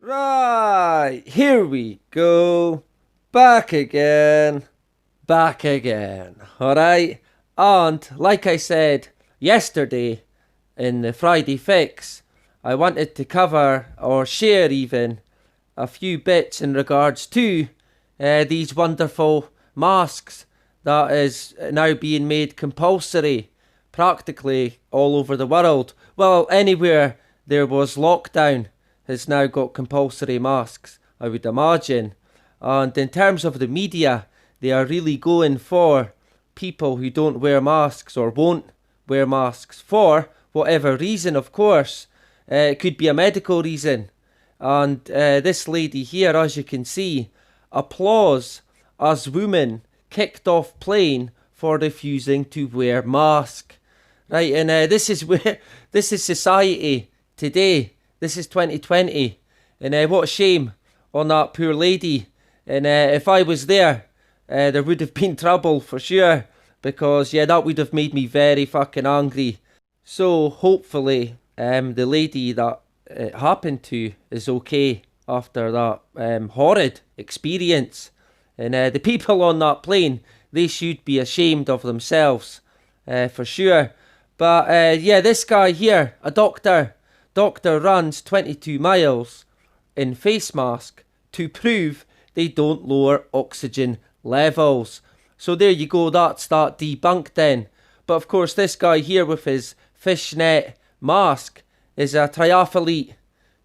Right, here we go. Back again. Back again. Alright? And like I said yesterday in the Friday Fix, I wanted to cover or share even a few bits in regards to these wonderful masks that is now being made compulsory practically all over the world. Well, anywhere there was lockdown has now got compulsory masks, I would imagine. And in terms of the media, they are really going for people who don't wear masks or won't wear masks for whatever reason, of course. It could be a medical reason. And this lady here, as you can see, applause as woman kicked off plane for refusing to wear mask. Right, and this is where this is society today. This is 2020, and what a shame on that poor lady. And if I was there, there would have been trouble for sure, because yeah, that would have made me very fucking angry. So hopefully, the lady that it happened to is okay after that horrid experience. And the people on that plane, they should be ashamed of themselves, for sure. But yeah, this guy here, a doctor runs 22 miles in face mask to prove they don't lower oxygen levels. So there you go, that's that debunked then. But of course, this guy here with his fishnet mask is a triathlete.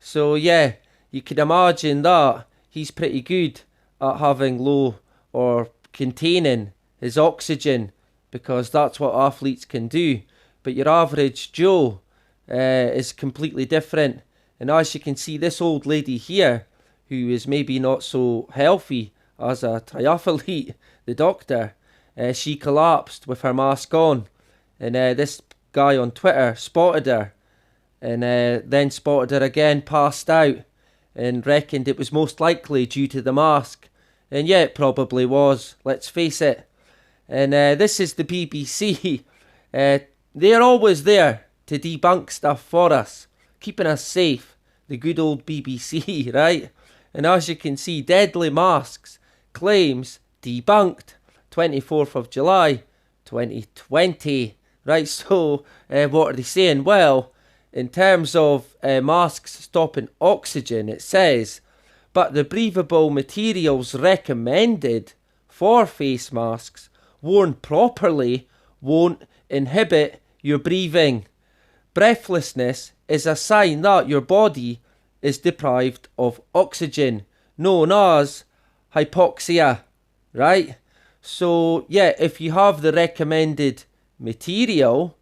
So yeah, you can imagine that he's pretty good at having low or containing his oxygen, because that's what athletes can do. But your average Joe is completely different. And as you can see, this old lady here, who is maybe not so healthy as a triathlete, the doctor, she collapsed with her mask on. And this guy on Twitter spotted her, and then spotted her again passed out, and reckoned it was most likely due to the mask. And yeah, it probably was, let's face it. And this is the BBC. They're always there to debunk stuff for us, keeping us safe. The good old BBC, right? And as you can see, deadly masks claims debunked, 24th of July 2020. Right, so what are they saying? Well, in terms of masks stopping oxygen, it says, but the breathable materials recommended for face masks worn properly won't inhibit your breathing. Breathlessness is a sign that your body is deprived of oxygen, known as hypoxia, right? So yeah, if you have the recommended material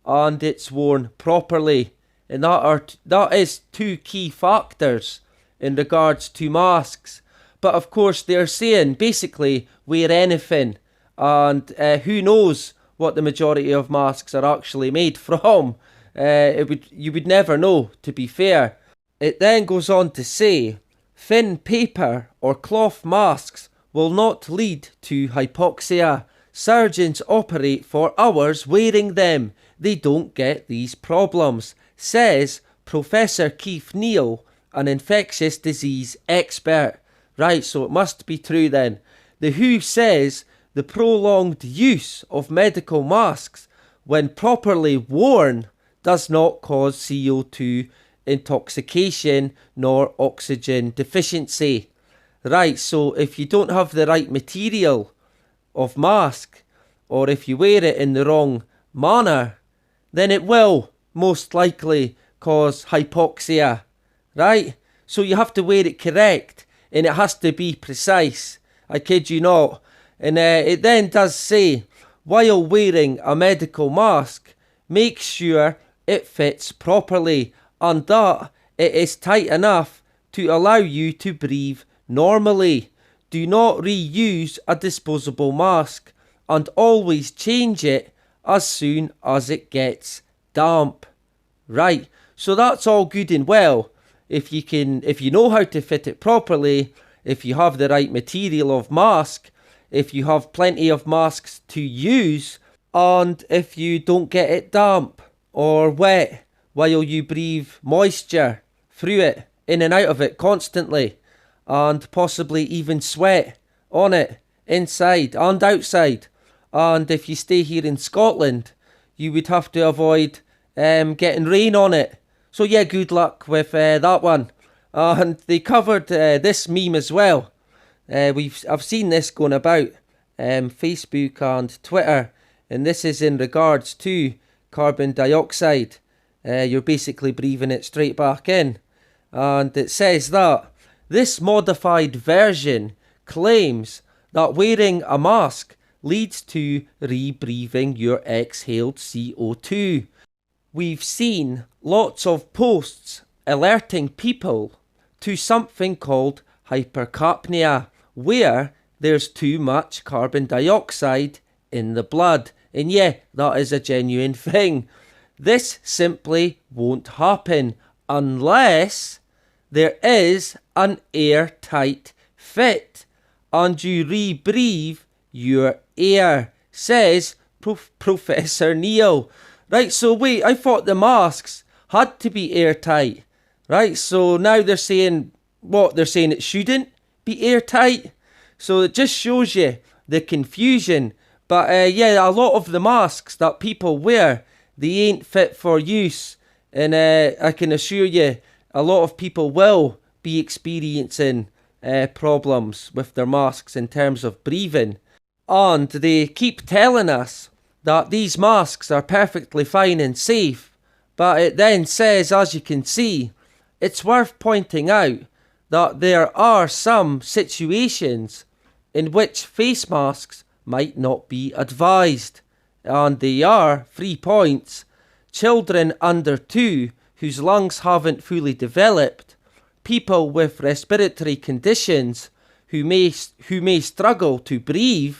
and it's worn properly, and that is two key factors in regards to masks. But of course, they're saying basically wear anything, and who knows what the majority of masks are actually made from. You would never know, to be fair. It then goes on to say, thin paper or cloth masks will not lead to hypoxia. Surgeons operate for hours wearing them. They don't get these problems, says Professor Keith Neal, an infectious disease expert. Right, so it must be true then. The WHO says the prolonged use of medical masks, when properly worn, does not cause CO2 intoxication nor oxygen deficiency. Right, so if you don't have the right material of mask, or if you wear it in the wrong manner, then it will most likely cause hypoxia. Right? So you have to wear it correct, and it has to be precise. I kid you not. And it then does say, while wearing a medical mask, make sure it fits properly and that it is tight enough to allow you to breathe normally. Do not reuse a disposable mask, and always change it as soon as it gets damp. Right, so that's all good and well. If you know how to fit it properly, if you have the right material of mask, if you have plenty of masks to use, and if you don't get it damp or wet while you breathe moisture through it in and out of it constantly, and possibly even sweat on it, inside and outside. And if you stay here in Scotland, you would have to avoid getting rain on it. So yeah, good luck with that one. And they covered this meme as well. I've seen this going about Facebook and Twitter, and this is in regards to carbon dioxide. You're basically breathing it straight back in. And it says that this modified version claims that wearing a mask leads to rebreathing your exhaled CO2. We've seen lots of posts alerting people to something called hypercapnia, where there's too much carbon dioxide in the blood. And yeah, that is a genuine thing. This simply won't happen unless there is an airtight fit and you rebreathe your air, says Professor Neil. Right, so wait, I thought the masks had to be airtight. Right, so now they're saying, what? They're saying it shouldn't be airtight? So it just shows you the confusion. But yeah, a lot of the masks that people wear, they ain't fit for use. And I can assure you, a lot of people will be experiencing problems with their masks in terms of breathing. And they keep telling us that these masks are perfectly fine and safe. But it then says, as you can see, it's worth pointing out that there are some situations in which face masks might not be advised. And they are 3 points: children under 2 whose lungs haven't fully developed, people with respiratory conditions who may struggle to breathe.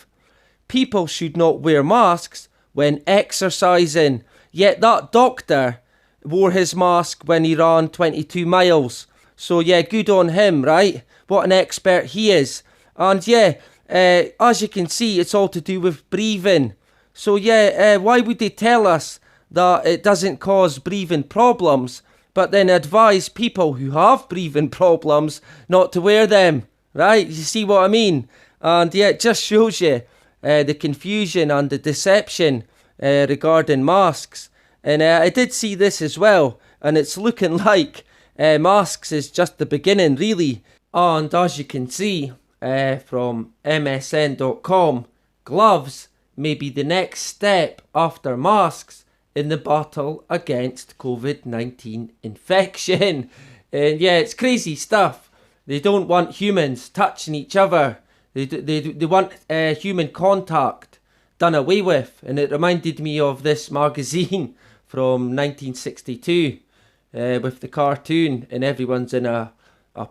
People should not wear masks when exercising. Yet that doctor wore his mask when he ran 22 miles. So yeah, good on him, right? What an expert he is. And yeah, as you can see, it's all to do with breathing. So yeah, why would they tell us that it doesn't cause breathing problems, but then advise people who have breathing problems not to wear them? Right? You see what I mean? And yeah, it just shows you the confusion and the deception regarding masks. And I did see this as well, and it's looking like masks is just the beginning, really. And as you can see from MSN.com, gloves may be the next step after masks in the battle against COVID-19 infection. And yeah, it's crazy stuff. They don't want humans touching each other. They want human contact done away with. And it reminded me of this magazine from 1962 with the cartoon, and everyone's in a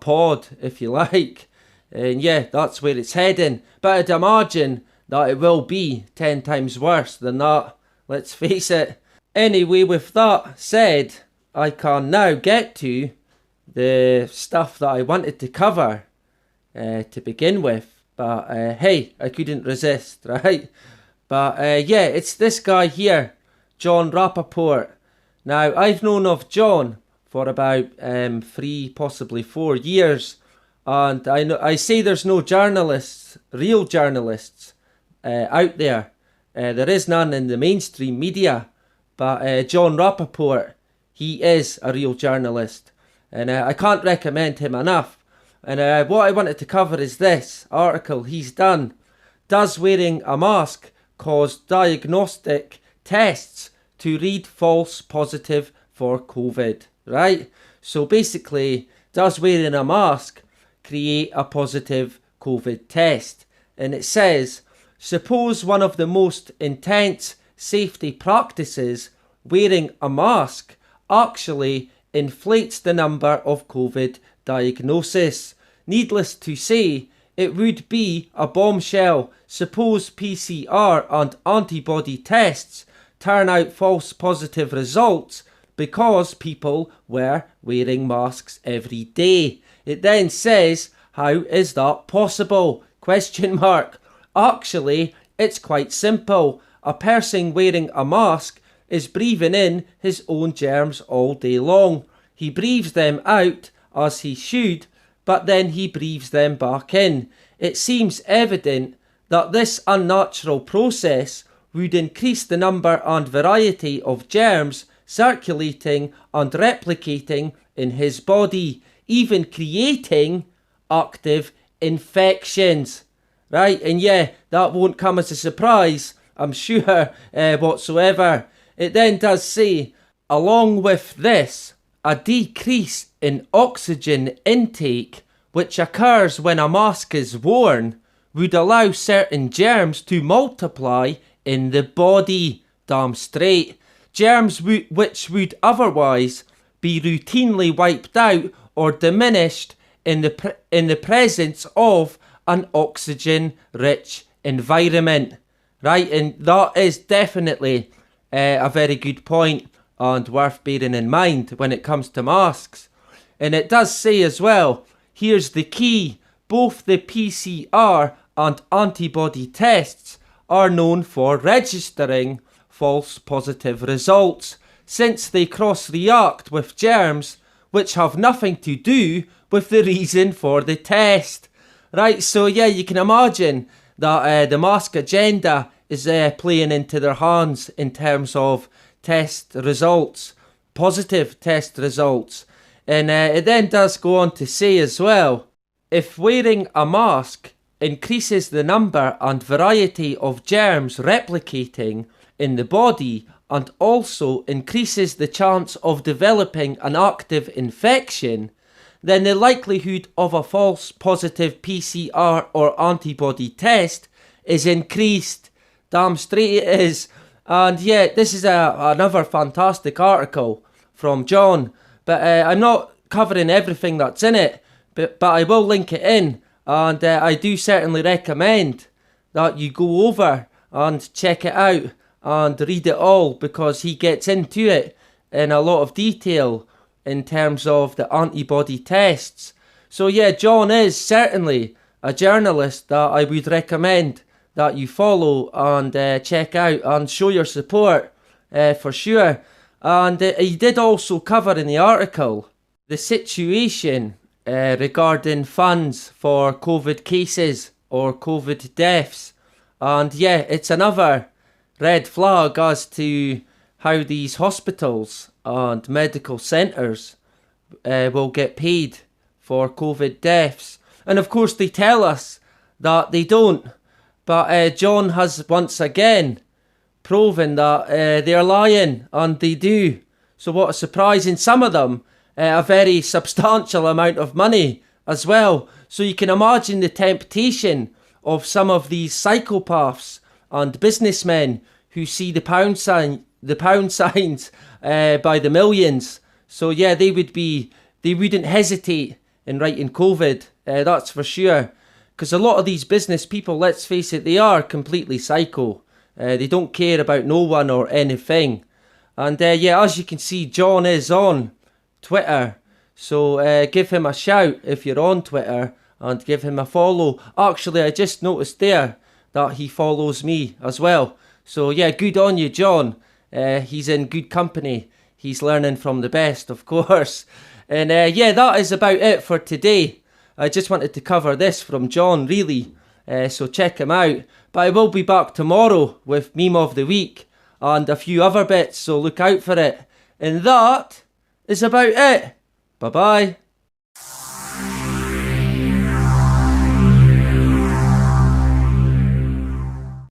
pod, if you like. And yeah, that's where it's heading. But I'd imagine that it will be 10 times worse than that. Let's face it. Anyway, with that said, I can now get to the stuff that I wanted to cover to begin with. But hey, I couldn't resist, right? But yeah, it's this guy here, Jon Rappoport. Now, I've known of Jon for about 3, possibly 4 years. And I say there's no journalists, real journalists, out there. There is none in the mainstream media. But Jon Rappoport, he is a real journalist. And I can't recommend him enough. And what I wanted to cover is this article he's done. Does wearing a mask cause diagnostic tests to read false positive for COVID? Right? So basically, does wearing a mask create a positive COVID test? And it says, suppose one of the most intense safety practices, wearing a mask, actually inflates the number of COVID diagnosis. Needless to say, it would be a bombshell. Suppose PCR and antibody tests turn out false positive results because people were wearing masks every day. It then says, how is that possible? Question mark. Actually, it's quite simple. A person wearing a mask is breathing in his own germs all day long. He breathes them out as he should, but then he breathes them back in. It seems evident that this unnatural process would increase the number and variety of germs circulating and replicating in his body, even creating active infections. Right, and yeah, that won't come as a surprise, I'm sure, whatsoever. It then does say, along with this, a decrease in oxygen intake, which occurs when a mask is worn, would allow certain germs to multiply in the body. Damn straight. Germs which would otherwise be routinely wiped out or diminished in the presence of an oxygen-rich environment. Right, and that is definitely a very good point and worth bearing in mind when it comes to masks. And it does say as well, here's the key, both the PCR and antibody tests are known for registering false positive results, since they cross-react with germs which have nothing to do with the reason for the test. Right, so yeah, you can imagine that the mask agenda is playing into their hands in terms of test results, positive test results. And it then does go on to say as well, if wearing a mask increases the number and variety of germs replicating in the body and also increases the chance of developing an active infection, then the likelihood of a false positive PCR or antibody test is increased. Damn straight it is. And yeah, this is another fantastic article from John, but I'm not covering everything that's in it, but I will link it in, and I do certainly recommend that you go over and check it out and read it all, because he gets into it in a lot of detail in terms of the antibody tests. So yeah, John is certainly a journalist that I would recommend that you follow and check out and show your support for sure. And he did also cover in the article the situation regarding funds for COVID cases or COVID deaths. And yeah, it's another red flag as to how these hospitals and medical centres will get paid for COVID deaths. And of course they tell us that they don't. But John has once again proven that they're lying, and they do. So what a surprise. And some of them, a very substantial amount of money as well. So you can imagine the temptation of some of these psychopaths and businessmen who see the pound signs by the millions. So yeah, they wouldn't hesitate in writing COVID, that's for sure. Because a lot of these business people, let's face it, they are completely psycho. They don't care about no one or anything. And yeah, as you can see, John is on Twitter. So give him a shout if you're on Twitter and give him a follow. Actually, I just noticed there that he follows me as well. So yeah, good on you, John. He's in good company. He's learning from the best, of course. And yeah, that is about it for today. I just wanted to cover this from John, really. So check him out. But I will be back tomorrow with Meme of the Week and a few other bits, so look out for it. And that is about it. Bye-bye.